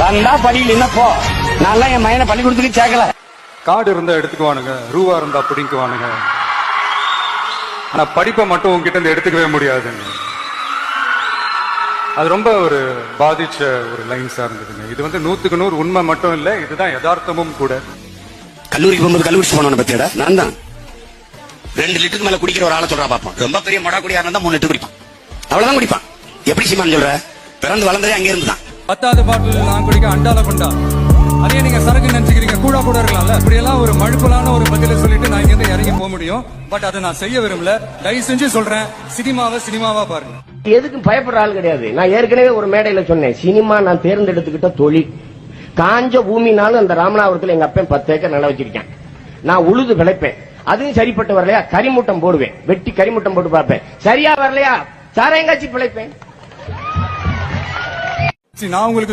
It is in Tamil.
வந்தா பள்ளியில் என்ன போ, நான் என் மையனை பள்ளிக்கூடத்துக்கு சேர்க்கல. காடு இருந்தா எடுத்துக்குவானுங்க, ரூபா இருந்தா பிடிக்குவானுங்க. ஆனா படிப்பை மட்டும் உங்ககிட்ட இருந்து எடுத்துக்கவே முடியாதுங்க. அது ரொம்ப ஒரு பாதிச்ச ஒரு லைன்ஸா இருந்ததுங்க. இது 100க்கு 100 உண்மை மட்டும் இல்ல, இதுதான் யதார்த்தமும் கூட. கல்லூரிக்கு போகும்போது கல்லூரி போனவன பத்தியடா நான் தான் 2 லிட்டருக்கு மேல குடிக்கிற ஒரு ஆளை சொல்றா பாப்போம். ரொம்ப பெரிய மொடா குடியா இருந்தா 3 லிட்டர் குடிப்பான், அவ்வளவுதான் குடிப்பான். எப்படி சீமான் சொல்ற? பிறந்து வளர்ந்ததே அங்கே இருந்துதான். 10வது பாட்டில் நான் குடிக்க அண்டால கொண்டா, அதே நீங்க சரக்கு நினைச்சுக்கிறீங்க, கூட கூட இருக்கலாம்ல. இப்படி எல்லாம் ஒரு மழுப்பலான ஒரு பதில சொல்லிட்டு நான் இங்க இறங்கி போக முடியும். பட் அதை நான் செய்ய விரும்பல. தயவு செஞ்சு சொல்றேன், சினிமாவா பாருங்க. எதுக்கும் பயப்படுற ஆள் கிடையாது. நான் ஏற்கனவே ஒரு மேடையில சொன்னேன், சினிமா நான் தேர்ந்தெடுத்துக்கிட்ட தொழில். காஞ்ச பூமினாலும் அந்த ராமநாதபுரத்தில் எங்க அப்பன் 10 ஏக்கர் நிலம் வச்சிருக்கேன். நான் உழுது விளைப்பேன். அதுவும் சரிப்பட்டு வரலையா கரிமூட்டம் போடுவேன், வெட்டி கரிமூட்டம் போட்டு பார்ப்பேன். சரியா வரலையா சாராயங்காட்சி பிழைப்பேன். நான் உங்களுக்கு